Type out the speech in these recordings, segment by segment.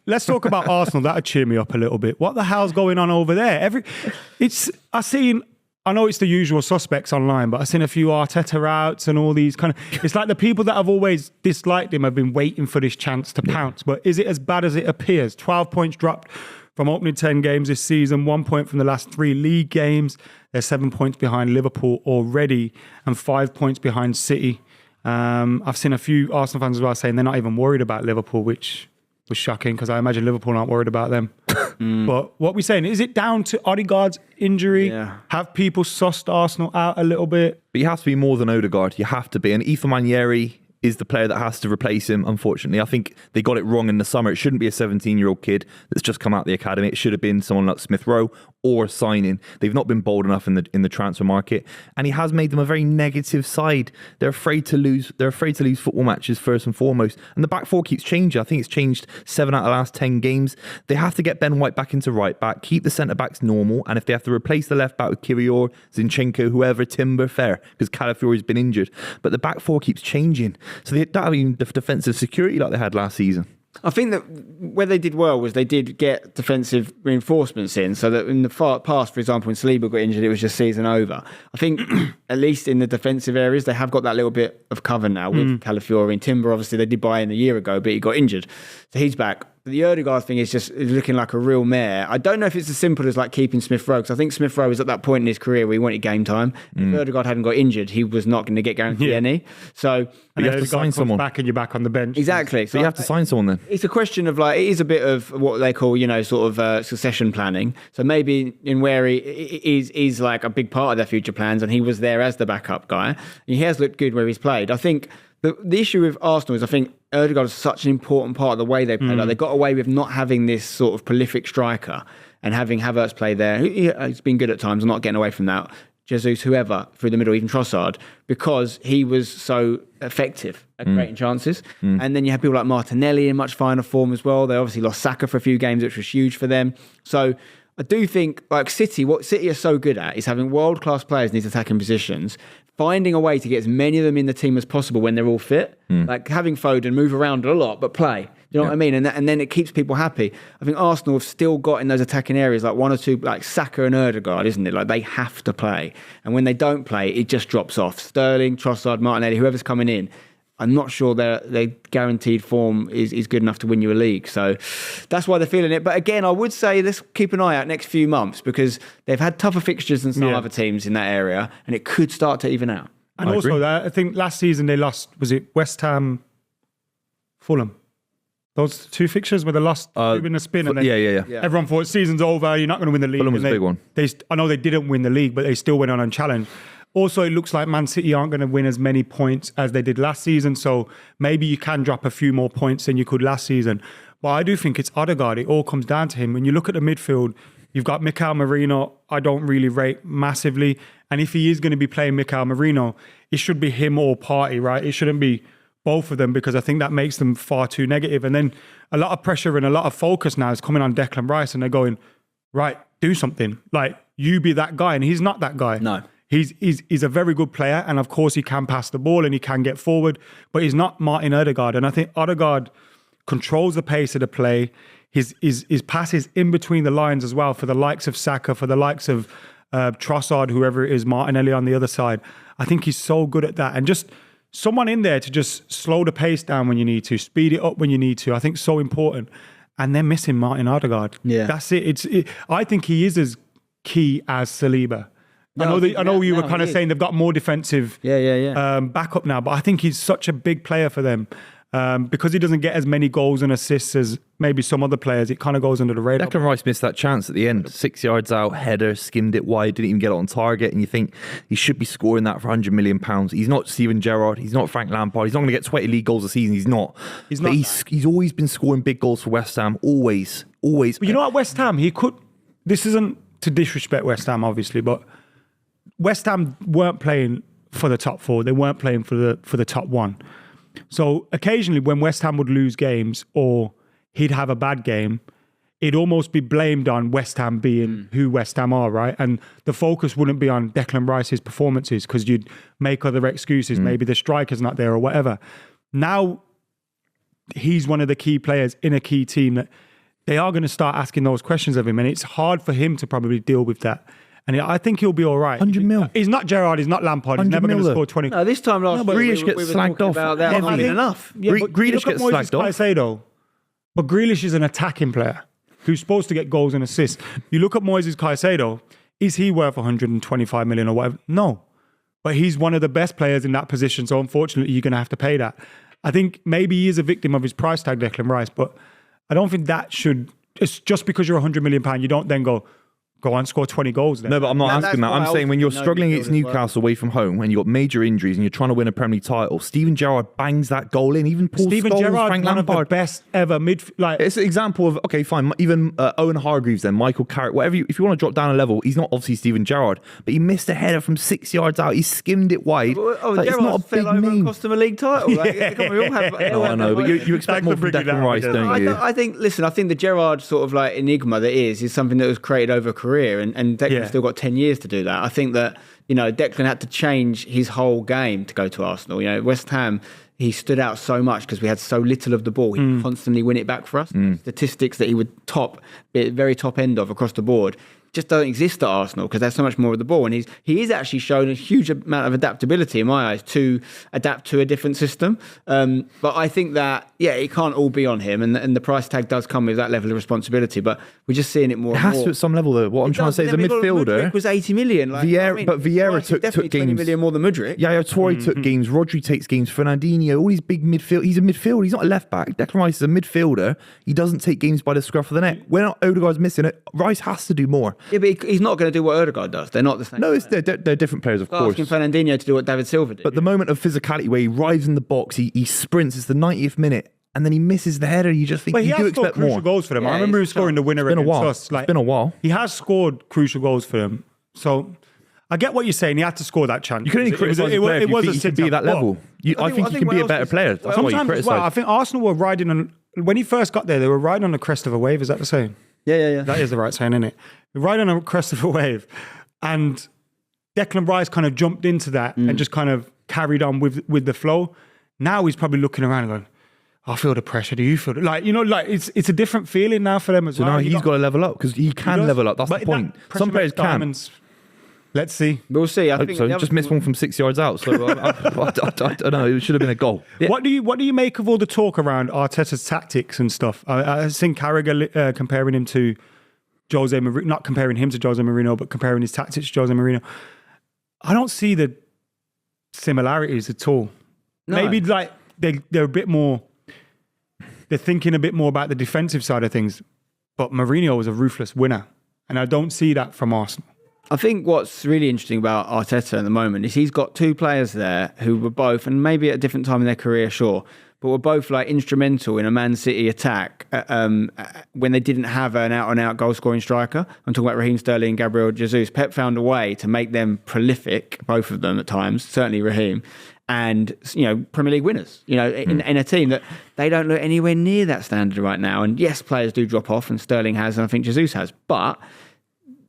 let's talk about Arsenal. That'll cheer me up a little bit. What the hell's going on over there? I know it's the usual suspects online, but I've seen a few Arteta outs and all these kind of... It's like the people that have always disliked him have been waiting for this chance to pounce. But is it as bad as it appears? 12 points dropped from opening 10 games this season, 1 point from the last 3 league games. They're 7 points behind Liverpool already and 5 points behind City. I've seen a few Arsenal fans as well saying they're not even worried about Liverpool, which was shocking because I imagine Liverpool aren't worried about them. But what we're saying, is it down to Odegaard's injury? Yeah. Have people sussed Arsenal out a little bit? But you have to be more than Odegaard. You have to be. And Ethan Manieri is the player that has to replace him, unfortunately. I think they got it wrong in the summer. It shouldn't be a 17-year-old kid that's just come out of the academy. It should have been someone like Smith Rowe or signing. They've not been bold enough in the transfer market. And he has made them a very negative side. They're afraid to lose. They're afraid to lose football matches first and foremost. And the back four keeps changing. I think it's changed 7 out of the last 10 games. They have to get Ben White back into right back, keep the centre-backs normal. And if they have to replace the left back with Kirior, Zinchenko, whoever, Timber, fair, because Calafiori's been injured. But the back four keeps changing. So they don't have even the defensive security like they had last season. I think that where they did well was they did get defensive reinforcements in, so that in the past, for example, when Saliba got injured, it was just season over. I think at least in the defensive areas, they have got that little bit of cover now with Calafiori and Timber. Obviously, they did buy in a year ago, but he got injured. So he's back. The Odegaard thing is looking like a real mare. I don't know if it's as simple as like keeping Smith Rowe, because I think Smith Rowe was at that point in his career where he wanted game time. If Odegaard hadn't got injured, he was not going to get guaranteed any. So And you have to sign someone back and you're back on the bench. exactly. So you have to sign someone then. It's a question of like, it is a bit of what they call, sort of succession planning. So maybe in where he is like a big part of their future plans, and he was there as the backup guy. He has looked good where he's played. I think the issue with Arsenal is I think Odegaard is such an important part of the way they play. Like they got away with not having this sort of prolific striker and having Havertz play there. He's been good at times, not getting away from that. Jesus, whoever, through the middle, even Trossard, because he was so effective at creating chances. And then you have people like Martinelli in much finer form as well. They obviously lost Saka for a few games, which was huge for them. So I do think, like City, what City are so good at is having world-class players in these attacking positions, finding a way to get as many of them in the team as possible when they're all fit. Like having Foden move around a lot, but play. You know what I mean? And then it keeps people happy. I think Arsenal have still got in those attacking areas like one or two, like Saka and Odegaard, isn't it? Like they have to play. And when they don't play, it just drops off. Sterling, Trossard, Martinelli, whoever's coming in, I'm not sure their guaranteed form is good enough to win you a league. So that's why they're feeling it. But again, I would say let's keep an eye out next few months because they've had tougher fixtures than some other teams in that area, and it could start to even out. And also, I think last season they lost, was it West Ham, Fulham? Those two fixtures where they lost in a spin. And everyone thought season's over, you're not going to win the league. Fulham was a big one. I know they didn't win the league, but they still went on and challenged. Also, it looks like Man City aren't going to win as many points as they did last season, so maybe you can drop a few more points than you could last season. But I do think it's Odegaard. It all comes down to him. When you look at the midfield, you've got Mikel Merino, I don't really rate massively. And if he is going to be playing Mikel Merino, it should be him or Partey, right? It shouldn't be both of them because I think that makes them far too negative. And then a lot of pressure and a lot of focus now is coming on Declan Rice and they're going, right, do something. Like, you be that guy. And he's not that guy. No. He's a very good player, and of course he can pass the ball and he can get forward, but he's not Martin Odegaard. And I think Odegaard controls the pace of the play. His passes in between the lines as well for the likes of Saka, for the likes of Trossard, whoever it is, Martinelli on the other side. I think he's so good at that. And just someone in there to just slow the pace down when you need to, speed it up when you need to. I think it's so important. And they're missing Martin Odegaard. Yeah, that's it. I think he is as key as Saliba. No, I know you were kind of saying they've got more defensive backup now, but I think he's such a big player for them because he doesn't get as many goals and assists as maybe some other players. It kind of goes under the radar. Declan Rice missed that chance at the end. 6 yards out, header, skimmed it wide, didn't even get it on target. And you think he should be scoring that for £100 million. He's not Steven Gerrard. He's not Frank Lampard. He's not going to get 20 league goals a season. He's not. He's always been scoring big goals for West Ham. Always. But you know what, West Ham, he could... This isn't to disrespect West Ham, obviously, but West Ham weren't playing for the top four. They weren't playing for the top one. So occasionally when West Ham would lose games or he'd have a bad game, it'd almost be blamed on West Ham being who West Ham are, right? And the focus wouldn't be on Declan Rice's performances because you'd make other excuses. Maybe the striker's not there or whatever. Now he's one of the key players in a key team that they are going to start asking those questions of him, and it's hard for him to probably deal with that. And I think he'll be all right. 100 mil. He's not Gerrard. He's not Lampard. He's never going to score 20. No, this time last week, Grealish we gets were slagged talking off. about that not being enough. Yeah, but Grealish look at gets Moises slagged off. Caicedo, but Grealish is an attacking player who's supposed to get goals and assists. You look at Moises Caicedo, is he worth 125 million or whatever? No. But he's one of the best players in that position, so unfortunately you're going to have to pay that. I think maybe he is a victim of his price tag, Declan Rice, but I don't think that should... It's just because you're £100 million, you don't then go on, score 20 goals then. No, but I'm not asking that. I'm saying when you're struggling against midfield as well. Newcastle away from home and you've got major injuries and you're trying to win a Premier League title, Steven Gerrard bangs that goal in. Even Paul Steven Scholes, Gerrard, Frank one of the Lampard. best ever midfield... It's an example of, okay, fine, even Owen Hargreaves then, Michael Carrick, whatever. If you want to drop down a level, he's not obviously Steven Gerrard, but he missed a header from 6 yards out. He skimmed it wide. Like, it's not a big fell over and name. cost him a league title. Like, come on, we all have, No, I know, but you expect more from Declan Rice, don't you? I think the Gerrard sort of like enigma that is something that was created over a career, and Declan's still got 10 years to do that. I think that, Declan had to change his whole game to go to Arsenal. West Ham, he stood out so much because we had so little of the ball. He would constantly win it back for us. Statistics that he would be at the very top end of across the board just don't exist at Arsenal because there's so much more of the ball. And he is actually shown a huge amount of adaptability in my eyes to adapt to a different system. But I think that, it can't all be on him. And the price tag does come with that level of responsibility. But we're just seeing it more It and has more. to at some level, though. What I'm trying to say is a midfielder. Mudryk was 80 million. Like, But Vieira took definitely 20 games. million more than Mudryk. Yaya Toure took games. Rodri takes games. Fernandinho, all these big midfield. He's a midfielder. He's not a left back. Declan Rice is a midfielder. He doesn't take games by the scruff of the neck. When Odegaard's missing it, Rice has to do more. Yeah, but he's not going to do what Odegaard does. They're not the same. No, they're different players, of course. Asking Fernandinho to do what David Silva did. But the moment of physicality where he arrives in the box, he sprints. It's the 90th minute, and then he misses the header. You just think But he you do has scored expect crucial more. goals for them. Yeah, I remember him it's scoring the winner been a against while. us. It's been a while. He has scored crucial goals for them. So I get what you're saying. He had to score that chance. You can only criticise a player if you think he can be at that level. I think he can be a better player. That's why you Sometimes as well, I criticise. think Arsenal were riding on... When he first got there, they were riding on the crest of a wave. Is that the saying? Yeah. That is the right saying, isn't it? They're riding on the crest of a wave. And Declan Rice kind of jumped into that and just kind of carried on with the flow. Now he's probably looking around and going, I feel the pressure. Do you feel it? It's a different feeling now for them as well. So now he's got to level up because he can level up. That's the point. Some players can. Let's see. We'll see. I think So the other just missed one from 6 yards out. So I don't know. It should have been a goal. Yeah. What do you make of all the talk around Arteta's tactics and stuff? I think Carragher comparing him to Jose Mourinho, not comparing him to Jose Mourinho, but comparing his tactics to Jose Mourinho. I don't see the similarities at all. No. Maybe like they're a bit more. They're thinking a bit more about the defensive side of things. But Mourinho was a ruthless winner, and I don't see that from Arsenal. I think what's really interesting about Arteta at the moment is he's got two players there who were both, and maybe at a different time in their career, sure, but were both like instrumental in a Man City attack when they didn't have an out-and-out goal-scoring striker. I'm talking about Raheem Sterling and Gabriel Jesus. Pep found a way to make them prolific, both of them at times, certainly Raheem, and Premier League winners. In a team that they don't look anywhere near that standard right now. And yes, players do drop off, and Sterling has, and I think Jesus has, but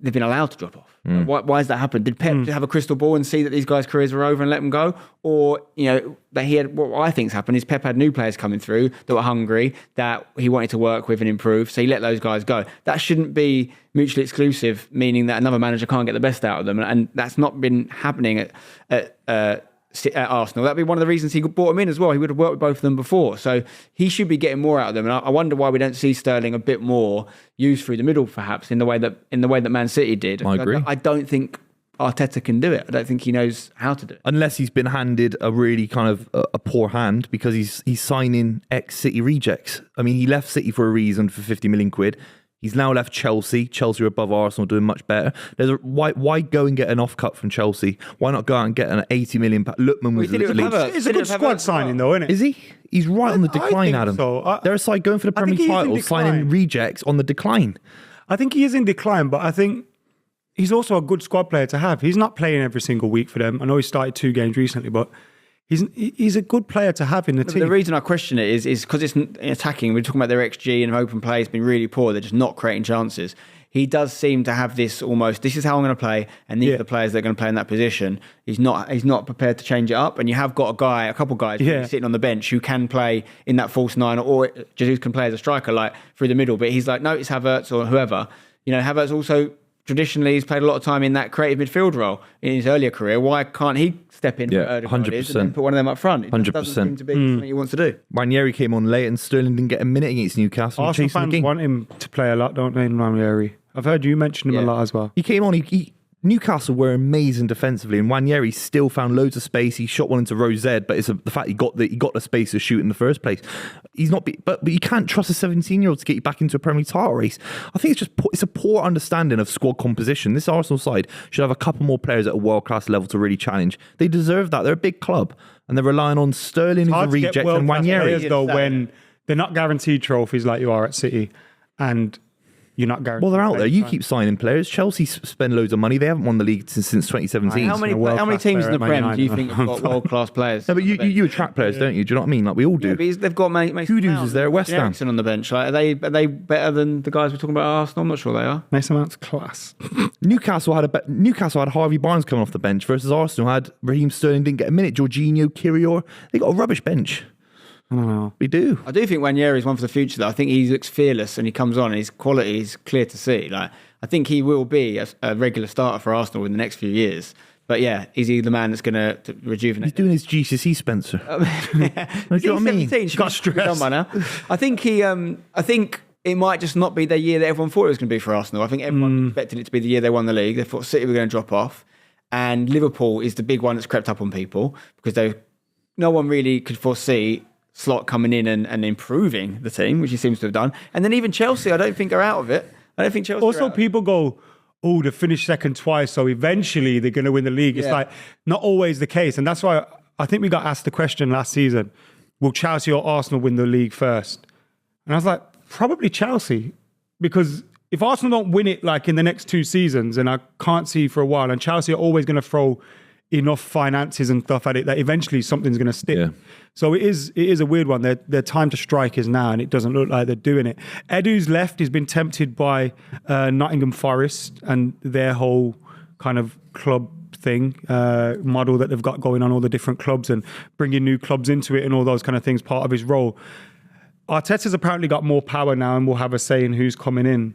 they've been allowed to drop off. Why has that happened? Did Pep have a crystal ball and see that these guys' careers were over and let them go? Or, that he had, what I think's happened is Pep had new players coming through that were hungry, that he wanted to work with and improve, so he let those guys go. That shouldn't be mutually exclusive, meaning that another manager can't get the best out of them. And that's not been happening at Arsenal. That'd be one of the reasons he brought him in as well. He would have worked with both of them before. So he should be getting more out of them. And I wonder why we don't see Sterling a bit more used through the middle, perhaps, in the way that Man City did. I agree. I don't think Arteta can do it. I don't think he knows how to do it. Unless he's been handed a really kind of a poor hand because he's signing ex-City rejects. I mean, he left City for a reason for 50 million quid. He's now left Chelsea. Chelsea are above Arsenal, doing much better. Why go and get an off-cut from Chelsea? Why not go out and get an 80 million... Lookman was It's a good squad signing, though, isn't it? Is he? He's right on the I decline, think Adam. so. They're a side going for the I think Premier League he is in title, signing decline. rejects on the decline. I think he is in decline, but I think he's also a good squad player to have. He's not playing every single week for them. I know he started 2 games recently, but he's a good player to have in the team. The reason I question it is because it's attacking. We're talking about their XG and open play has been really poor. They're just not creating chances. he does seem to have this almost, this is how I'm going to play, and these are the players that are going to play in that position. He's not prepared to change it up, and you have got a couple of guys sitting on the bench who can play in that false nine, or Jesus can play as a striker, like through the middle. But he's like, no, it's Havertz or whoever. Havertz also traditionally he's played a lot of time in that creative midfield role in his earlier career. Why can't he step in? 100%. And put one of them up front? It 100%. doesn't seem to be something he wants to do. Ranieri came on late and Sterling didn't get a minute against Newcastle. Arsenal fans want him to play a lot, don't they, Ranieri? I've heard you mention him a lot as well. He came on, Newcastle were amazing defensively, and Ranieri still found loads of space. He shot one into Rose, but it's the fact he got the space to shoot in the first place. He's not, but you can't trust a 17-year-old to get you back into a Premier League title race. I think it's a poor understanding of squad composition. This Arsenal side should have a couple more players at a world-class level to really challenge. They deserve that. They're a big club, and they're relying on Sterling, who's a reject, and Ranieri. Though, when they're not guaranteed trophies like you are at City, and you're not guaranteed. Well, they're out there. You keep signing players. Chelsea spend loads of money. They haven't won the league since 2017. How many teams in the Prem do you think have got world-class players? No, but you attract players, don't you? Do you know what I mean? Like we all do. Yeah, but they've got Kudus is there at West Ham. Ericsson on the bench. Like, are they better than the guys we're talking about at Arsenal? I'm not sure they are. Mason Mount's class. Newcastle had Harvey Barnes coming off the bench versus Arsenal had Raheem Sterling didn't get a minute. Jorginho, Kirior, they got a rubbish bench. I don't know. We do. I do think Ranieri is one for the future, though. I think he looks fearless and he comes on and his quality is clear to see. Like, I think he will be a regular starter for Arsenal in the next few years. But yeah, is he the man that's going to rejuvenate? He's doing his GCSE, Spencer. Do you know what I mean? He's got stress. I think I think it might just not be the year that everyone thought it was going to be for Arsenal. I think everyone expected it to be the year they won the league. They thought City were going to drop off. And Liverpool is the big one that's crept up on people because no one really could foresee Slot coming in and improving the team, which he seems to have done. And then even Chelsea, I don't think are out of it. I don't think Chelsea also, people go, oh, they finished second twice, so eventually they're going to win the league. It's like not always the case. And that's why I think we got asked the question last season, will Chelsea or Arsenal win the league first? And I was like, probably Chelsea. Because if Arsenal don't win it like in the next 2 seasons, and I can't see for a while, and Chelsea are always going to throw enough finances and stuff at it that eventually something's going to stick. Yeah. So it is a weird one. Their time to strike is now, and it doesn't look like they're doing it. Edu's left. He's been tempted by Nottingham Forest and their whole kind of club thing, model that they've got going on, all the different clubs and bringing new clubs into it and all those kind of things, part of his role. Arteta's apparently got more power now and will have a say in who's coming in.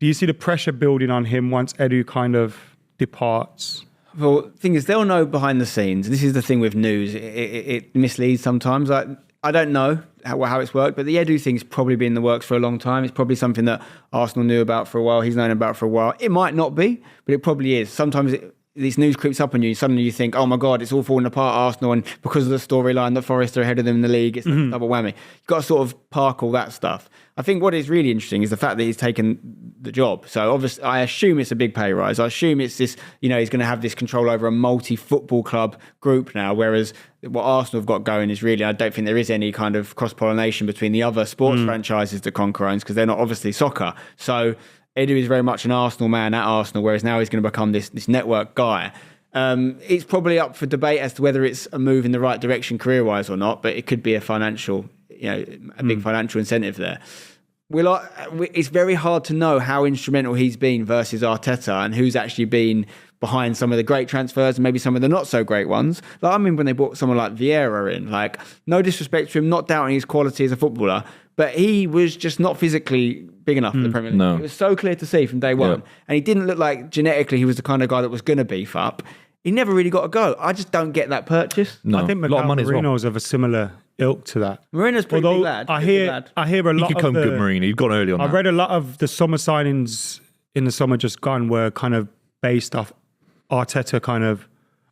Do you see the pressure building on him once Edu kind of departs? Well, the thing is, they'll know behind the scenes. This is the thing with news. It misleads sometimes. I don't know how it's worked, but the Edu thing's probably been in the works for a long time. It's probably something that Arsenal knew about for a while. He's known about for a while. It might not be, but it probably is. Sometimes this news creeps up on you. Suddenly you think, oh my God, it's all falling apart, Arsenal. And because of the storyline that Forest are ahead of them in the league, it's a double whammy. You've got to sort of park all that stuff. I think what is really interesting is the fact that he's taken the job. So obviously, I assume it's a big pay rise. I assume it's this, he's going to have this control over a multi-football club group now, whereas what Arsenal have got going is really, I don't think there is any kind of cross-pollination between the other sports franchises that Conquer owns, because they're not obviously soccer. So Edu is very much an Arsenal man at Arsenal, whereas now he's going to become this network guy. It's probably up for debate as to whether it's a move in the right direction career-wise or not, but it could be a financial, a big financial incentive there. It's very hard to know how instrumental he's been versus Arteta and who's actually been behind some of the great transfers and maybe some of the not so great ones. Like, I mean, when they brought someone like Vieira in, like, no disrespect to him, not doubting his quality as a footballer, but he was just not physically big enough for the Premier League. No. It was so clear to see from day one. Yeah. And he didn't look like genetically he was the kind of guy that was going to beef up. He never really got a go. I just don't get that purchase. No, I think a lot of money as well. Marino's of a similar ilk to that. Marino's pretty big lad. I hear a lot He could come good, Marino. You've gone early on that. I read a lot of the summer signings in the summer just gone were kind of based off Arteta kind of,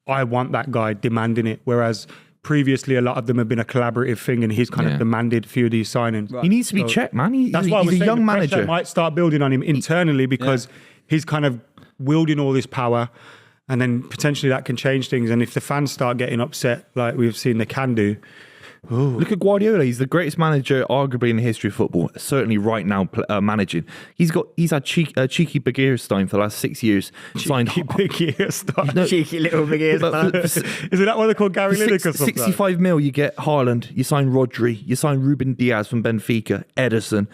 I want that guy, demanding it. Whereas previously a lot of them have been a collaborative thing and he's kind of demanded a few of these signings. He needs to be checked, man. That's why he's a young manager. Might start building on him internally because he's kind of wielding all this power. And then potentially that can change things. And if the fans start getting upset, like we've seen they can do. Ooh. Look at Guardiola. He's the greatest manager, arguably, in the history of football. Certainly right now, managing. He's had cheeky Begiristain for the last 6 years. Cheeky Begiristain. No, cheeky little Begiristain. Is it that what they call Gary Lineker or something? 65 mil, you get Haaland. You sign Rodri. You sign Ruben Diaz from Benfica. Ederson.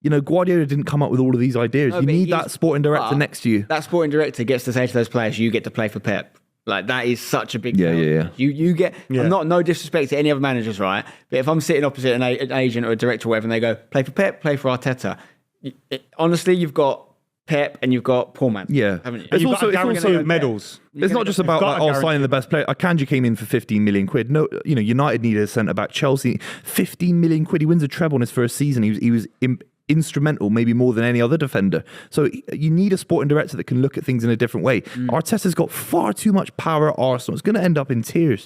Guardiola didn't come up with all of these ideas. No, you but need that sporting director next to you. That sporting director gets to say to those players, you get to play for Pep. Like, that is such a big deal. Yeah. You get, Yeah. no disrespect to any other managers, right? But if I'm sitting opposite an agent or a director or whatever, and they go, play for Pep, play for Arteta. Honestly, you've got Pep and you've got poor man. Yeah. Haven't you? And you've also- got it's also also medals. It's not just about got a guarantee. signing the best player. Akanji came in for 15 million quid. No, United needed a centre back. Chelsea, 15 million quid. He wins a treble in his first season. He was instrumental, maybe more than any other defender. So you need a sporting director that can look at things in a different way. Arteta's got far too much power at Arsenal. It's going to end up in tears.